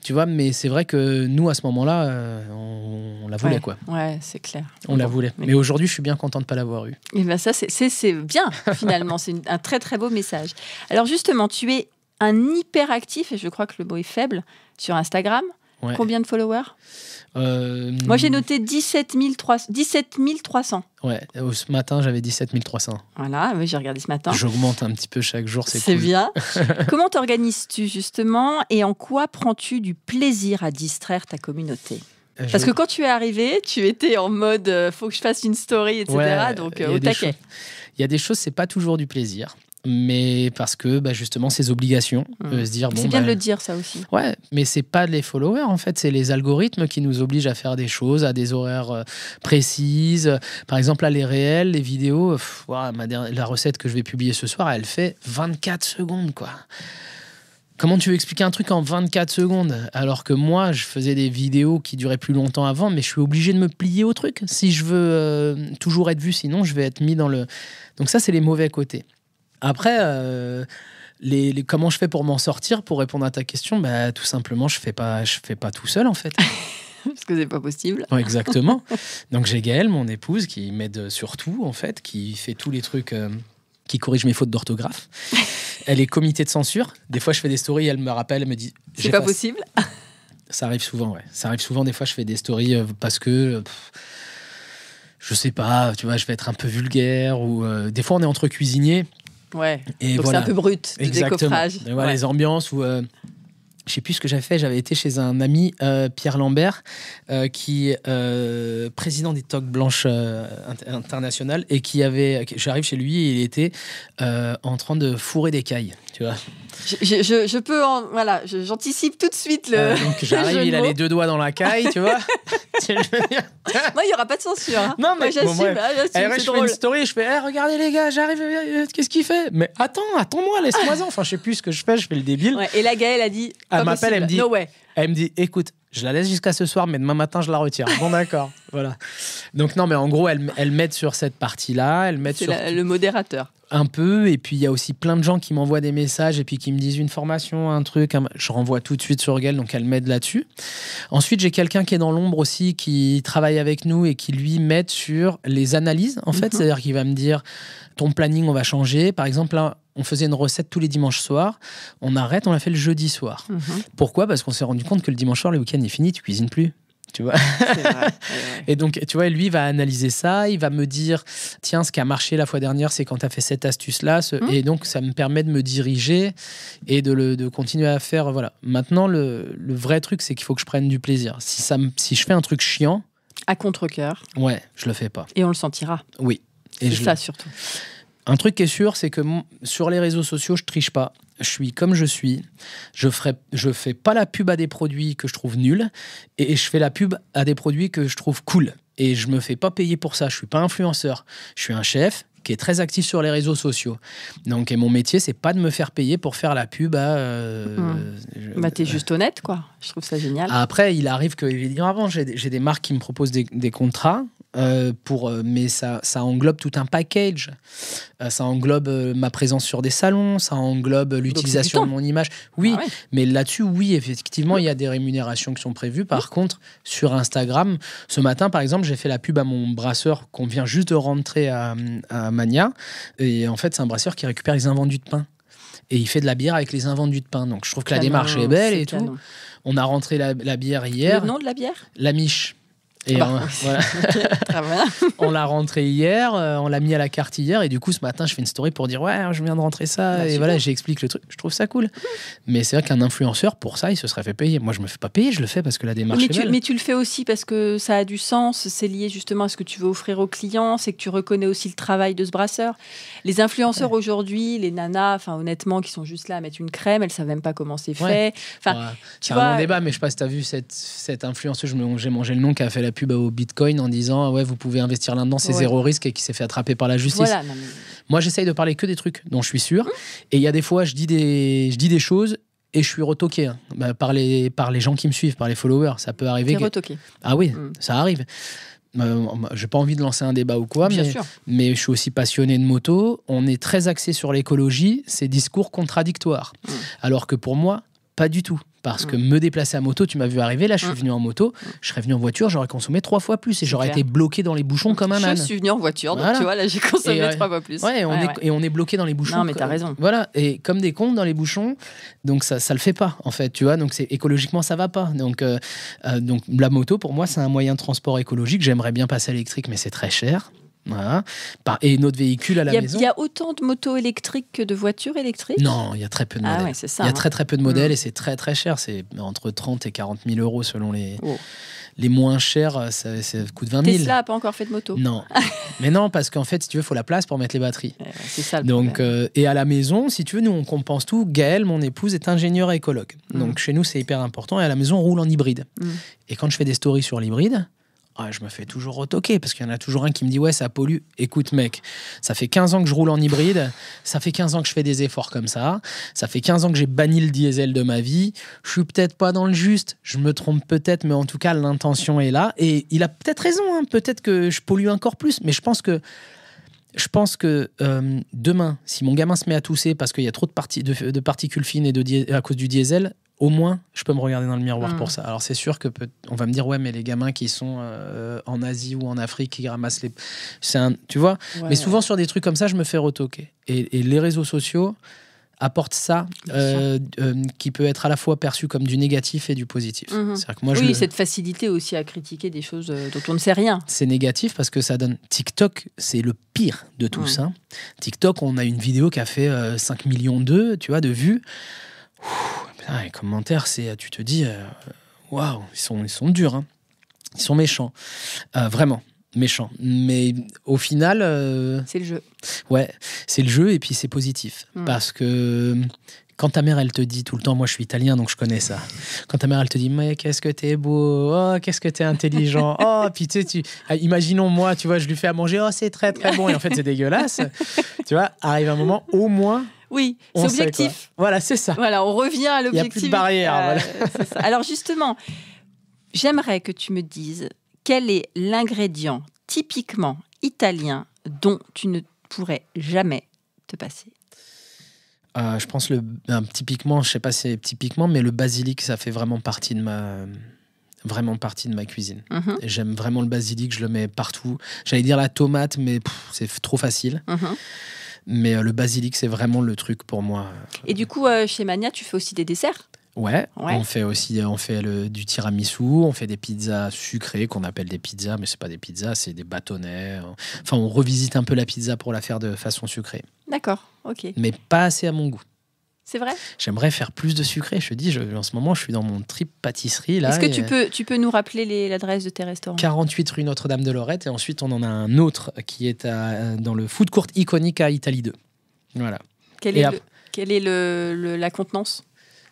Tu vois, mais c'est vrai que nous, à ce moment-là, on la voulait, quoi. Ouais, c'est clair. On la voulait. Mais aujourd'hui, je suis bien content de ne pas l'avoir eu. Et ben ça, c'est bien, finalement. C'est un très, très beau message. Alors, justement, tu es un hyperactif, et je crois que le mot est faible, sur Instagram. Ouais. Combien de followers? Moi, j'ai noté 17 300. Ouais, ce matin, j'avais 17 300. Voilà, oui, j'ai regardé ce matin. J'augmente un petit peu chaque jour, c'est cool. C'est bien. Comment t'organises-tu, justement, et en quoi prends-tu du plaisir à distraire ta communauté? Parce que quand tu es arrivé, tu étais en mode faut que je fasse une story, etc. Ouais, donc, au taquet. Il y a des choses, c'est pas toujours du plaisir. Mais parce que justement ces obligations se dire c'est bien de le dire, ça aussi. Ouais, mais c'est pas les followers en fait, c'est les algorithmes qui nous obligent à faire des choses à des horaires précises. Par exemple là, les réels, les vidéos, la recette que je vais publier ce soir, elle fait 24 secondes, quoi. Comment tu veux expliquer un truc en 24 secondes alors que moi, je faisais des vidéos qui duraient plus longtemps avant, mais je suis obligé de me plier au truc si je veux toujours être vu, sinon je vais être mis dans le... Donc ça, c'est les mauvais côtés. Après, comment je fais pour m'en sortir, pour répondre à ta question, bah, tout simplement, je fais pas tout seul en fait. Parce que c'est pas possible. Ouais, exactement. Donc j'ai Gaëlle, mon épouse, qui m'aide sur tout en fait, qui fait tous les trucs, qui corrige mes fautes d'orthographe. Elle est comité de censure. Des fois, je fais des stories, elle me rappelle, elle me dit... C'est pas possible. Ça arrive souvent, ouais. Ça arrive souvent, des fois, je fais des stories parce que... je sais pas, tu vois, je vais être un peu vulgaire ou... des fois, on est entre cuisiniers. Ouais, et donc voilà. C'est un peu brut, du décoffrage. Et voilà, les ambiances où... je sais plus ce que j'avais fait. J'avais été chez un ami, Pierre Lambert, qui est président des Toques Blanches internationales et j'arrive chez lui et il était en train de fourrer des cailles, tu vois. Je peux j'anticipe tout de suite le. Donc j'arrive, il a les 2 doigts dans la caille, tu vois. Moi, il y aura pas de censure. Hein. Non, mais j'assume. Je fais une story, je fais regardez les gars, j'arrive, qu'est-ce qu'il fait? Mais attends-moi, laisse-moi-en. Enfin, je sais plus ce que je fais le débile. Ouais, et la Gaëlle a dit. Elle m'appelle, elle me dit. No way. Elle me dit, écoute, je la laisse jusqu'à ce soir, mais demain matin, je la retire. Bon, d'accord. Voilà. Donc, non, mais en gros, elle m'aide sur cette partie-là. Elle m'aide sur le modérateur. Un peu. Et puis, il y a aussi plein de gens qui m'envoient des messages et puis qui me disent une formation, un truc. Je renvoie tout de suite sur Gaëlle, donc elle m'aide là-dessus. Ensuite, j'ai quelqu'un qui est dans l'ombre aussi, qui travaille avec nous et qui, lui, m'aide sur les analyses, en fait. C'est-à-dire qu'il va me dire, ton planning, on va changer. Par exemple, là, on faisait une recette tous les dimanches soirs. On arrête, on l'a fait le jeudi soir. Pourquoi ? Parce qu'on s'est rendu compte que le dimanche soir, le week-end est fini, tu cuisines plus. Tu vois. C'est vrai. Et donc, tu vois, lui, il va analyser ça. Il va me dire, tiens, ce qui a marché la fois dernière, c'est quand tu as fait cette astuce-là. Et donc, ça me permet de me diriger et de continuer à faire. Voilà. Maintenant, le vrai truc, c'est qu'il faut que je prenne du plaisir. Si je fais un truc chiant... À contre-cœur. Ouais, je le fais pas. Et on le sentira. Oui. Et c'est ça, surtout. Un truc qui est sûr, c'est que sur les réseaux sociaux, je triche pas. Je suis comme je suis. Je fais pas la pub à des produits que je trouve nuls et je fais la pub à des produits que je trouve cool. Et je me fais pas payer pour ça. Je suis pas influenceur. Je suis un chef qui est très actif sur les réseaux sociaux. Donc, et mon métier, c'est pas de me faire payer pour faire la pub à... t'es juste honnête, quoi. Je trouve ça génial. Après, il arrive que, évidemment, j'ai des marques qui me proposent des contrats. Mais ça englobe tout un package. Ça englobe ma présence sur des salons, ça englobe l'utilisation de mon image. Oui, mais là-dessus, oui, effectivement, il y a des rémunérations qui sont prévues. Par contre, sur Instagram, ce matin, par exemple, j'ai fait la pub à mon brasseur qu'on vient juste de rentrer à Mania. Et en fait, c'est un brasseur qui récupère les invendus de pain. Et il fait de la bière avec les invendus de pain. Donc, je trouve que la démarche est belle et tout. On a rentré la bière hier. Le nom de la bière ? La Miche. Et voilà. On l'a rentré hier, on l'a mis à la carte hier, et du coup ce matin je fais une story pour dire ouais, je viens de rentrer ça, et voilà, j'explique le truc. Je trouve ça cool. Mais c'est vrai qu'un influenceur, pour ça, il se serait fait payer. Moi, je me fais pas payer, je le fais parce que la démarche est belle. Mais tu le fais aussi parce que ça a du sens, c'est lié justement à ce que tu veux offrir aux clients, c'est que tu reconnais aussi le travail de ce brasseur. Les influenceurs aujourd'hui, les nanas, enfin honnêtement, qui sont juste là à mettre une crème, elles savent même pas comment c'est fait. Enfin, c'est un long débat, mais je sais pas si tu as vu cette influenceuse, j'ai mangé le nom, qui a fait la pub au Bitcoin en disant ouais, vous pouvez investir là-dedans, c'est zéro risque, et qui s'est fait attraper par la justice. Voilà, Moi, j'essaye de parler que des trucs dont je suis sûr. Et il y a des fois, je dis des choses et je suis retoqué par les gens qui me suivent, par les followers. Ça peut arriver. T'es retoqué. Ah oui, ça arrive. J'ai pas envie de lancer un débat ou quoi, mais je suis aussi passionné de moto. On est très axé sur l'écologie, c'est discours contradictoires. Alors que pour moi, pas du tout. Parce que me déplacer à moto, tu m'as vu arriver, là je suis venu en moto, je serais venu en voiture, j'aurais consommé 3 fois plus et j'aurais été bloqué dans les bouchons comme un âne. Je suis venu en voiture, donc tu vois, là j'ai consommé 3 fois plus. Et on est bloqué dans les bouchons. Non, mais t'as raison. Voilà, et comme des cons dans les bouchons, donc ça le fait pas en fait, tu vois, donc écologiquement ça va pas. Donc la moto pour moi c'est un moyen de transport écologique, j'aimerais bien passer à l'électrique, mais c'est très cher. Voilà. Et notre véhicule à la maison. Il y a autant de motos électriques que de voitures électriques ? Non, il y a très peu de modèles. C'est ça, il y a très peu de modèles et c'est très très cher. C'est entre 30 et 40 000 euros selon les moins chers. Ça coûte 20 000. Tesla n'a pas encore fait de moto ? Non. Mais non, parce qu'en fait, si tu veux, il faut la place pour mettre les batteries. C'est ça le problème. Et à la maison, si tu veux, nous, on compense tout. Gaëlle, mon épouse, est ingénieure et écologue. Donc chez nous, c'est hyper important. Et à la maison, on roule en hybride. Et quand je fais des stories sur l'hybride, je me fais toujours retoquer parce qu'il y en a toujours un qui me dit ouais, ça pollue. Écoute mec, ça fait 15 ans que je roule en hybride, ça fait 15 ans que je fais des efforts comme ça fait 15 ans que j'ai banni le diesel de ma vie, je suis peut-être pas dans le juste, je me trompe peut-être, mais en tout cas l'intention est là et il a peut-être raison, peut-être que je pollue encore plus, mais je pense que Je pense que demain, si mon gamin se met à tousser parce qu'il y a trop de particules fines et à cause du diesel, au moins, je peux me regarder dans le miroir pour ça. Alors, c'est sûr que on va me dire, ouais, mais les gamins qui sont en Asie ou en Afrique, qui ramassent les... tu vois. Mais souvent, sur des trucs comme ça, je me fais retoquer. Et les réseaux sociaux apportent ça qui peut être à la fois perçu comme du négatif et du positif. C'est-à-dire que moi, cette facilité aussi à critiquer des choses dont on ne sait rien. C'est négatif parce que ça donne... TikTok, c'est le pire de tout ça. TikTok, on a une vidéo qui a fait 5 millions de vues. Putain, les commentaires, tu te dis, waouh, ils sont durs, hein. Ils sont méchants, vraiment méchants. Mais au final, c'est le jeu. Ouais, c'est le jeu et puis c'est positif parce que quand ta mère elle te dit tout le temps, moi je suis italien donc je connais ça. Quand ta mère elle te dit, mais qu'est-ce que t'es beau, oh qu'est-ce que t'es intelligent, oh puis tu sais, imaginons moi, tu vois, je lui fais à manger, oh c'est très très bon et en fait c'est dégueulasse. Tu vois, arrive un moment au moins. Oui, c'est objectif. Voilà, c'est ça. Voilà, on revient à l'objectif. Il n'y a plus de barrière. Voilà. C'est ça. Alors justement, j'aimerais que tu me dises quel est l'ingrédient typiquement italien dont tu ne pourrais jamais te passer. Je pense typiquement, je sais pas si c'est typiquement, mais le basilic, ça fait vraiment partie de ma cuisine. Et j'aime vraiment le basilic, je le mets partout. J'allais dire la tomate, mais c'est trop facile. Mais le basilic, c'est vraiment le truc pour moi. Et du coup, chez Mania, tu fais aussi des desserts ? Ouais. On fait du tiramisu, on fait des pizzas sucrées qu'on appelle des pizzas, mais c'est pas des pizzas, c'est des bâtonnets. Enfin, on revisite un peu la pizza pour la faire de façon sucrée. D'accord, ok. Mais pas assez à mon goût. C'est vrai ? J'aimerais faire plus de sucré. Je te dis, en ce moment, je suis dans mon trip pâtisserie. Là, est-ce que tu peux nous rappeler l'adresse de tes restaurants ? 48 rue Notre-Dame-de-Lorette. Et ensuite, on en a un autre qui est dans le food court iconique à Italie 2. Voilà. Quelle est la contenance ?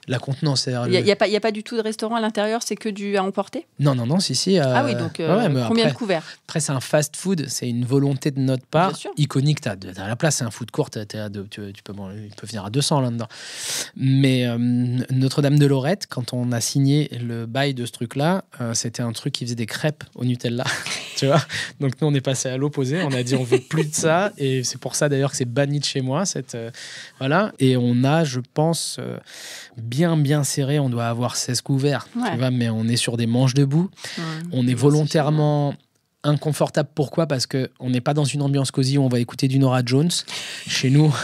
La contenance, il n'y a pas du tout de restaurant à l'intérieur, c'est que du à emporter ? Non, si. Ah oui, donc combien de couverts ? Après, c'est un fast-food, c'est une volonté de notre part. Iconique, t'as la place, c'est un food court, il peut venir à 200 là-dedans. Mais Notre-Dame-de-Lorette, quand on a signé le bail de ce truc-là, c'était un truc qui faisait des crêpes au Nutella. Tu vois ? Donc nous, on est passé à l'opposé, on a dit on veut plus de ça, et c'est pour ça d'ailleurs que c'est banni de chez moi. Voilà. Et on a, je pense... bien serré, on doit avoir 16 couverts, tu vois, mais on est sur des manches debout. On est volontairement inconfortable. Pourquoi ? Parce qu'on n'est pas dans une ambiance cosy où on va écouter du Norah Jones. Chez nous,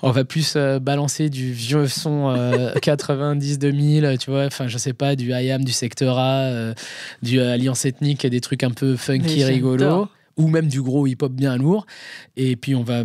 on va plus balancer du vieux son 90-2000, tu vois, enfin, je sais pas, du I Am, du Secteur A, du Alliance Ethnique, des trucs un peu funky, rigolos. Ou même du gros hip-hop bien lourd. Et puis, on va...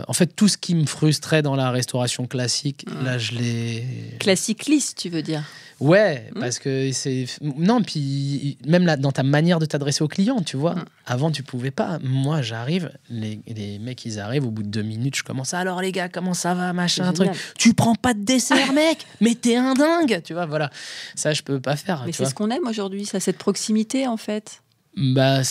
En fait, tout ce qui me frustrait dans la restauration classique, là, je l'ai... Classique lisse, tu veux dire ? Ouais, parce que c'est... Non, puis même là, dans ta manière de t'adresser aux clients, tu vois. Avant, tu pouvais pas. Moi, j'arrive, les mecs, ils arrivent, au bout de 2 minutes, je commence, alors les gars, comment ça va, machin, truc. Tu prends pas de dessert, mec, mais t'es un dingue, tu vois, voilà. Ça, je peux pas faire. Mais c'est ce qu'on aime aujourd'hui, ça, cette proximité, en fait. Bah,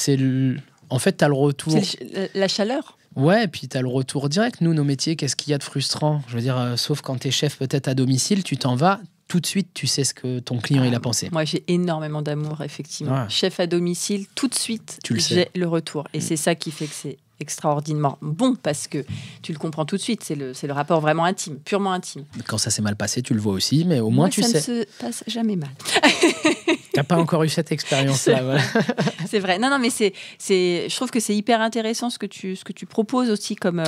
en fait, tu as le retour. C'est la chaleur. Ouais, et puis tu as le retour direct. Nous, nos métiers, qu'est-ce qu'il y a de frustrant ? Je veux dire, sauf quand tu es chef peut-être à domicile, tu t'en vas, tout de suite, tu sais ce que ton client il a pensé. Moi, j'ai énormément d'amour, effectivement. Ouais. Chef à domicile, tout de suite, j'ai le retour. Et c'est ça qui fait que c'est extraordinairement bon, parce que tu le comprends tout de suite. C'est le rapport vraiment intime, purement intime. Quand ça s'est mal passé, tu le vois aussi, mais au moins tu sais. Ça ne se passe jamais mal. T'as pas encore eu cette expérience-là. Voilà. C'est vrai. Non, mais je trouve que c'est hyper intéressant ce que tu proposes aussi comme...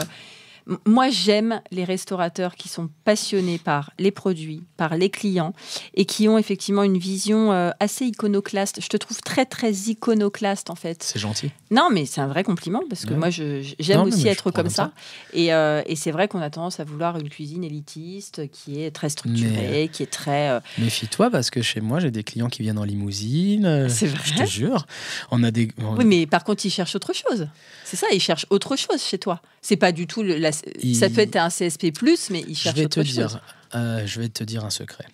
Moi, j'aime les restaurateurs qui sont passionnés par les produits, par les clients et qui ont effectivement une vision assez iconoclaste. Je te trouve très, très iconoclaste, en fait. C'est gentil. Non, mais c'est un vrai compliment parce que moi, j'aime aussi être comme ça. Et c'est vrai qu'on a tendance à vouloir une cuisine élitiste qui est très structurée, qui est très... Méfie-toi parce que chez moi, j'ai des clients qui viennent en limousine. C'est vrai. Je te jure. Oui, mais par contre, ils cherchent autre chose. C'est ça, ils cherchent autre chose chez toi. C'est pas du tout... Ça peut être un CSP+, mais ils cherchent autre chose. Je vais te dire, je vais te dire un secret.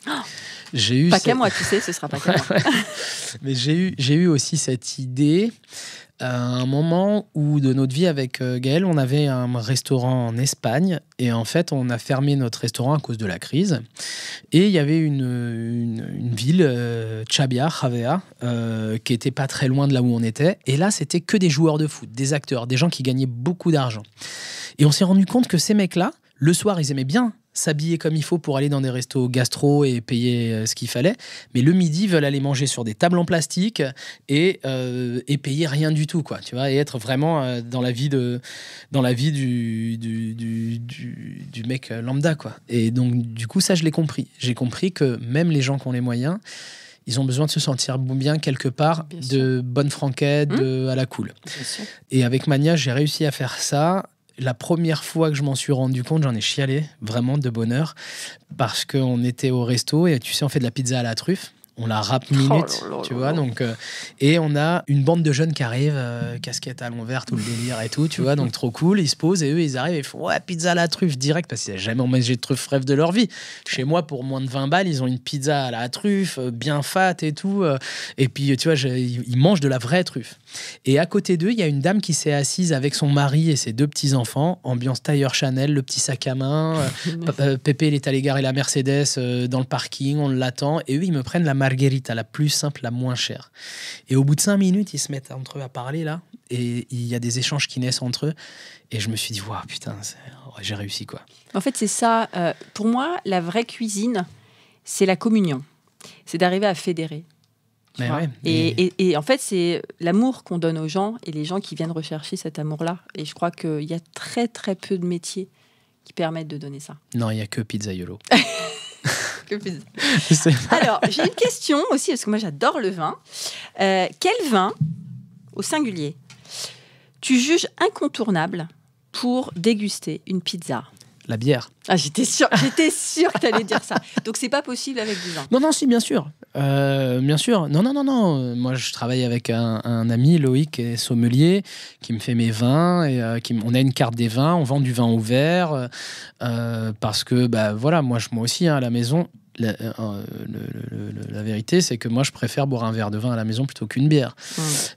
Pas qu'à moi, tu sais, ce sera pas qu'à moi. Mais j'ai eu aussi cette idée à un moment où de notre vie avec Gaël, on avait un restaurant en Espagne et en fait, on a fermé notre restaurant à cause de la crise. Et il y avait une ville, Javea, qui était pas très loin de là où on était. Et là, c'était que des joueurs de foot, des acteurs, des gens qui gagnaient beaucoup d'argent. Et on s'est rendu compte que ces mecs-là, le soir, ils aimaient bien s'habiller comme il faut pour aller dans des restos gastro et payer ce qu'il fallait. Mais le midi, ils veulent aller manger sur des tables en plastique et payer rien du tout, quoi. Tu vois, et être vraiment dans la vie du mec lambda, quoi. Et donc, du coup, ça, je l'ai compris. J'ai compris que même les gens qui ont les moyens, ils ont besoin de se sentir bien quelque part, de bonnes franquettes, à la cool. Et avec Mania, j'ai réussi à faire ça. La première fois que je m'en suis rendu compte, j'en ai chialé, vraiment de bonheur, parce qu'on était au resto et tu sais, on fait de la pizza à la truffe. On la râpe minute, tu vois. Donc, et on a une bande de jeunes qui arrivent, casquette à l'envers, tout le délire et tout, tu vois. Donc, trop cool. Ils se posent et eux, ils arrivent et ils font ouais, pizza à la truffe direct parce qu'ils n'avaient jamais mangé de truffe rêve de leur vie. Chez moi, pour moins de 20 balles, ils ont une pizza à la truffe, bien fat et tout. Et puis, tu vois, ils mangent de la vraie truffe. Et à côté d'eux, il y a une dame qui s'est assise avec son mari et ses 2 petits-enfants, ambiance tailleur Chanel, le petit sac à main. Pépé, il est allé garer la Mercedes dans le parking, on l'attend. Et eux, ils me prennent la margherita, la plus simple, la moins chère. Et au bout de 5 minutes, ils se mettent entre eux à parler, là. Et il y a des échanges qui naissent entre eux. Et je me suis dit, waouh, putain, j'ai réussi, quoi. En fait, c'est ça. Pour moi, la vraie cuisine, c'est la communion. C'est d'arriver à fédérer. Ouais, et en fait, c'est l'amour qu'on donne aux gens et les gens qui viennent rechercher cet amour-là. Et je crois qu'il y a très, très peu de métiers qui permettent de donner ça. Non, il n'y a que Pizzaiolo. Alors, j'ai une question aussi, parce que moi, j'adore le vin. Quel vin, au singulier, tu juges incontournable pour déguster une pizza ? La bière. Ah, j'étais sûre que tu allais dire ça. Donc, c'est pas possible avec du vin. Non, si, bien sûr. Bien sûr. Non. Moi, je travaille avec un ami, Loïc, qui est sommelier, qui me fait mes vins. Et, on a une carte des vins. On vend du vin ouvert. Parce que, voilà, moi aussi, à la maison, la vérité, c'est que moi, je préfère boire un verre de vin à la maison plutôt qu'une bière.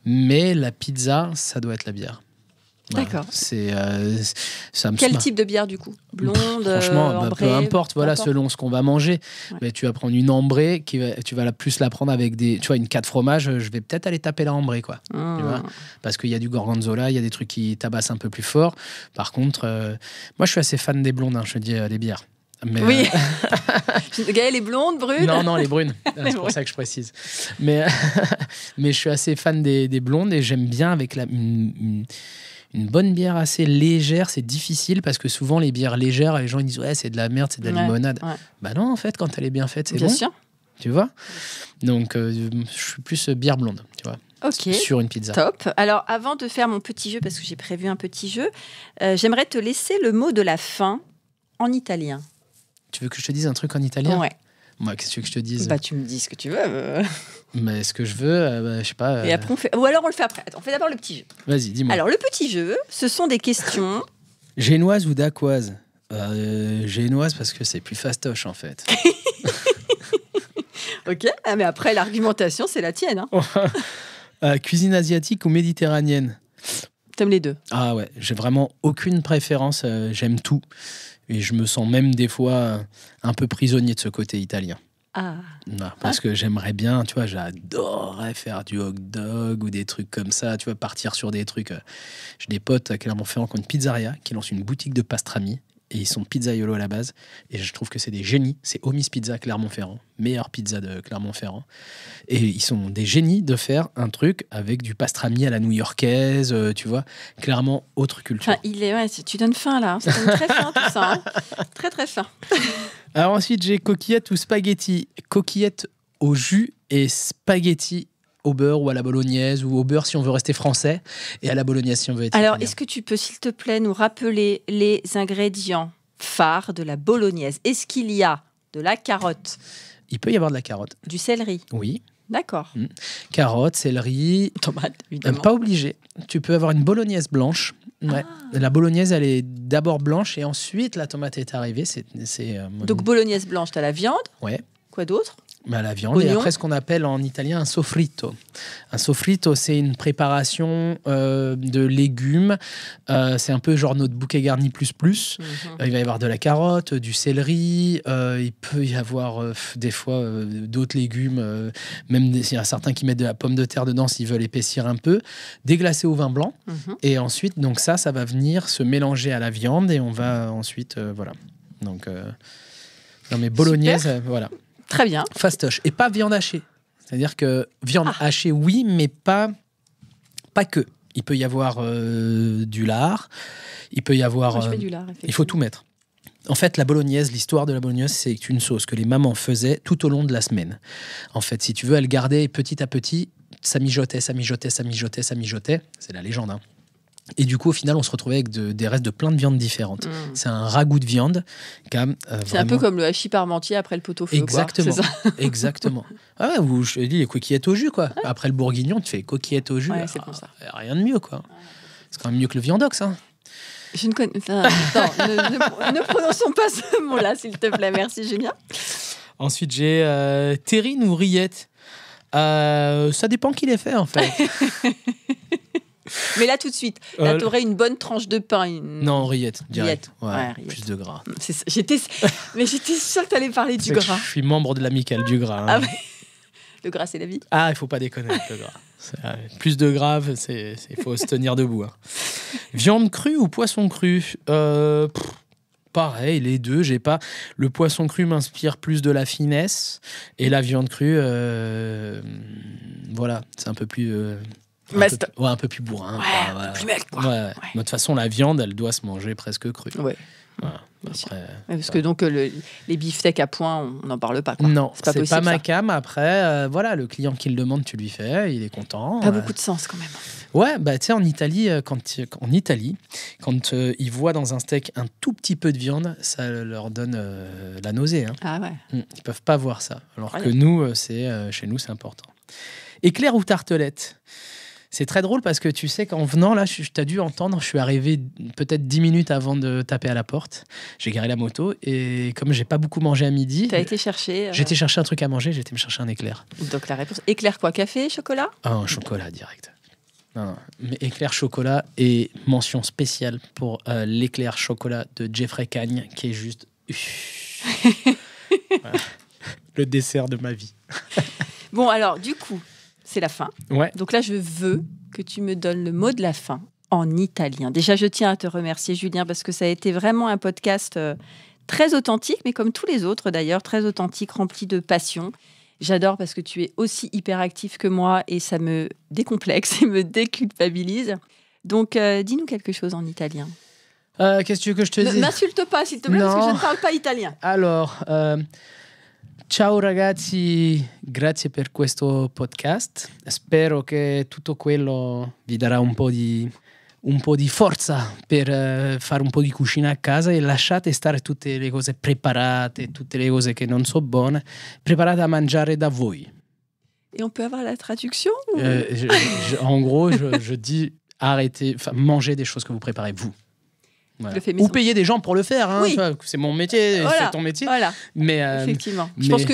Mais la pizza, ça doit être la bière. D'accord. Quel type de bière, du coup ? Blonde, franchement, ambrée, peu importe, voilà, selon ce qu'on va manger. Ouais. Mais tu vas prendre une ambrée, tu vas plus la prendre avec une 4 fromages, je vais peut-être aller taper la ambrée, quoi. Tu vois, parce qu'il y a du gorgonzola, il y a des trucs qui tabassent un peu plus fort. Par contre, moi, je suis assez fan des blondes, je dis les bières. Mais oui. Gaëlle est blonde, brune ? Non, les brunes. C'est pour ça que je précise. Mais je suis assez fan des blondes et j'aime bien avec une bonne bière assez légère. C'est difficile parce que souvent, les bières légères, les gens ils disent ouais, c'est de la merde, c'est de la limonade. Ouais. Bah non, en fait, quand elle est bien faite, c'est bon. Bien sûr. Tu vois ? Donc, je suis plus bière blonde, tu vois. Ok. Sur une pizza. Top. Alors, avant de faire mon petit jeu, parce que j'ai prévu un petit jeu, j'aimerais te laisser le mot de la fin en italien. Tu veux que je te dise un truc en italien ? Ouais. Moi, qu'est-ce que tu veux que je te dise ? Tu me dis ce que tu veux. Mais ce que je veux, je sais pas. Et après, ou alors on le fait après. Attends, on fait d'abord le petit jeu. Vas-y, dis-moi. Alors, le petit jeu, ce sont des questions. Génoise ou dacquoise ? Génoise parce que c'est plus fastoche, en fait. Ok. Ah, mais après, l'argumentation, c'est la tienne. Cuisine asiatique ou méditerranéenne ? T'aimes les deux ? Ah ouais, j'ai vraiment aucune préférence. J'aime tout. Et je me sens même des fois un peu prisonnier de ce côté italien. Ah. Non, parce que j'aimerais bien, tu vois, j'adorerais faire du hot dog ou des trucs comme ça, tu vois, partir sur des trucs. J'ai des potes à Clermont-Ferrand qui ont une pizzeria, qui lancent une boutique de pastrami. Et ils sont pizzaiolo à la base. Et je trouve que c'est des génies. C'est Omis Pizza Clermont-Ferrand. Meilleure pizza de Clermont-Ferrand. Et ils sont des génies de faire un truc avec du pastrami à la new-yorkaise, tu vois. Clairement, autre culture. Tu donnes faim, là. Ça donne très faim, tout ça. Hein. Très, très faim. Alors ensuite, j'ai coquillette ou spaghetti. Coquillette au jus et spaghetti au beurre ou à la bolognaise, ou au beurre si on veut rester français, et à la bolognaise si on veut être italien. Alors, est-ce que tu peux, s'il te plaît, nous rappeler les ingrédients phares de la bolognaise ? Est-ce qu'il y a de la carotte ? Il peut y avoir de la carotte. Du céleri ? Oui. D'accord. Carottes, céleri. Tomates, évidemment. Pas obligé. Tu peux avoir une bolognaise blanche. Ouais. La bolognaise, elle est d'abord blanche et ensuite la tomate est arrivée. Donc bolognaise blanche, tu as la viande. Ouais. Quoi d'autre ? La viande Oignon. Et après ce qu'on appelle en italien un sofritto. Un sofritto, c'est une préparation de légumes. C'est un peu genre notre bouquet garni plus. Il va y avoir de la carotte, du céleri. Il peut y avoir des fois d'autres légumes. Même il y a certains qui mettent de la pomme de terre dedans s'ils veulent épaissir un peu. Déglacé au vin blanc. Et ensuite, donc ça va venir se mélanger à la viande et on va ensuite, voilà. Donc, non mais bolognaise, voilà. Très bien. Fastoche. Et pas viande hachée. C'est-à-dire que viande hachée, oui, mais pas que. Il peut y avoir du lard. Il peut y avoir... Moi, je mets du lard, il faut tout mettre. En fait, la bolognaise, l'histoire de la bolognaise, c'est une sauce que les mamans faisaient tout au long de la semaine. En fait, si tu veux, elles gardaient petit à petit, ça mijotait. C'est la légende, hein. Et du coup, au final, on se retrouvait avec des restes de plein de viandes différentes. C'est un ragoût de viande. C'est un peu comme le hachis parmentier après le pot-au-feu. Exactement. Quoi. C'est ça. Exactement. Ah ouais, je te dis les coquillettes au jus, quoi. Ouais. Après le bourguignon, tu fais coquillettes au jus. Ouais, c'est pour ça. Rien de mieux, quoi. C'est quand même mieux que le viandox, hein. Je ne connais pas. Attends, ne prononçons pas ce mot-là, s'il te plaît. Merci, Julien. Ensuite, j'ai terrine ou rillette. Ça dépend qui les fait, en fait. Mais là, tout de suite, là, tu aurais une bonne tranche de pain. Non, rillette, direct. Ouais, rillette. Plus de gras. J'étais sûre que tu allais parler du gras. Je suis membre de l'amicale du gras. Hein. Ah ouais. Le gras, c'est la vie. Ah, il faut pas déconner avec le gras. Plus de gras, il faut se tenir debout. Hein. Viande crue ou poisson cru pareil, les deux. Le poisson cru m'inspire plus de la finesse et la viande crue, voilà, c'est un peu plus... un peu plus bourrin. Ouais, plus mec, quoi. Ouais. De toute façon, la viande, elle doit se manger presque crue. Ouais. Voilà. Après, parce que donc les beefsteaks à point, on n'en parle pas, quoi. Non, c'est possible, pas ma cam. Après, voilà, le client qui le demande, tu lui fais, il est content. Pas beaucoup de sens quand même. Ouais, bah tu sais, en Italie, quand ils voient dans un steak un tout petit peu de viande, ça leur donne la nausée. Hein. Ah ouais. Ils peuvent pas voir ça. Alors que nous, chez nous, c'est important. Éclair ou tartelette ? C'est très drôle parce que tu sais qu'en venant là, tu as dû entendre, je suis arrivé peut-être 10 minutes avant de taper à la porte. J'ai garé la moto et comme j'ai pas beaucoup mangé à midi... Tu as été chercher... J'ai été chercher un truc à manger, j'ai été me chercher un éclair. Donc la réponse, éclair quoi ? Café, chocolat ? Ah, un chocolat direct. Non, mais éclair chocolat et mention spéciale pour l'éclair chocolat de Jeffrey Cagne qui est juste... Voilà. Le dessert de ma vie. Bon alors, du coup... C'est la fin. Ouais. Donc là, je veux que tu me donnes le mot de la fin en italien. Déjà, je tiens à te remercier, Julien, parce que ça a été vraiment un podcast très authentique, mais comme tous les autres d'ailleurs, très authentique, rempli de passion. J'adore parce que tu es aussi hyperactif que moi et ça me décomplexe et me déculpabilise. Donc, dis-nous quelque chose en italien. Qu'est-ce que tu veux que je te dise ? Ne m'insulte pas, s'il te plaît, parce que je ne parle pas italien. Alors... Ciao ragazzi, grazie per questo podcast. Spero che tutto quello vi darà un po' di forza per fare un po' di cucina a casa e lasciate stare tutte le cose preparate, tutte le cose che non sono buone, preparate a mangiare da voi. Et on peut avoir la traduction En gros, je dis arrêtez, mangez des choses que vous préparez vous. Voilà. Ou payer des gens pour le faire, hein, oui. Tu vois, c'est mon métier, voilà. C'est ton métier. Voilà. Mais, effectivement. Je pense que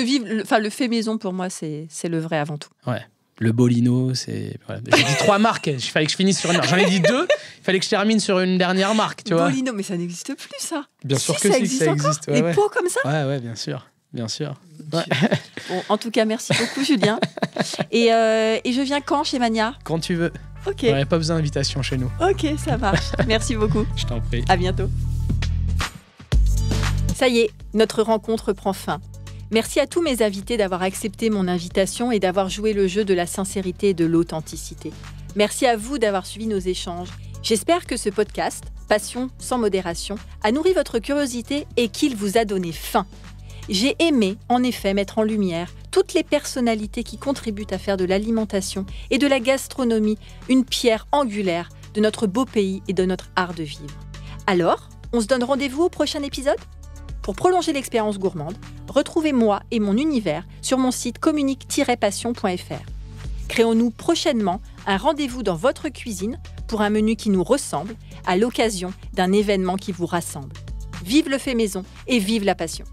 le fait maison, pour moi, c'est le vrai avant tout. Ouais. Le Bolino, c'est... Voilà. J'ai dit 3 marques, il fallait que je finisse sur une marque. J'en ai dit 2, il fallait que je termine sur une dernière marque, tu vois. Bolino, mais ça n'existe plus, ça. Bien sûr que ça existe. Ouais, les pots comme ça. Ouais, bien sûr. Ouais. Bon, en tout cas, merci beaucoup, Julien. Et je viens quand chez Mania ? Quand tu veux. Ok. On n'aurait pas besoin d'invitation chez nous. Ok, ça marche. Merci beaucoup. Je t'en prie. À bientôt. Ça y est, notre rencontre prend fin. Merci à tous mes invités d'avoir accepté mon invitation et d'avoir joué le jeu de la sincérité et de l'authenticité. Merci à vous d'avoir suivi nos échanges. J'espère que ce podcast, Passion sans modération, a nourri votre curiosité et qu'il vous a donné faim. J'ai aimé, en effet, mettre en lumière toutes les personnalités qui contribuent à faire de l'alimentation et de la gastronomie une pierre angulaire de notre beau pays et de notre art de vivre. Alors, on se donne rendez-vous au prochain épisode ? Pour prolonger l'expérience gourmande, retrouvez moi et mon univers sur mon site communique-passion.fr. Créons-nous prochainement un rendez-vous dans votre cuisine pour un menu qui nous ressemble à l'occasion d'un événement qui vous rassemble. Vive le fait maison et vive la passion!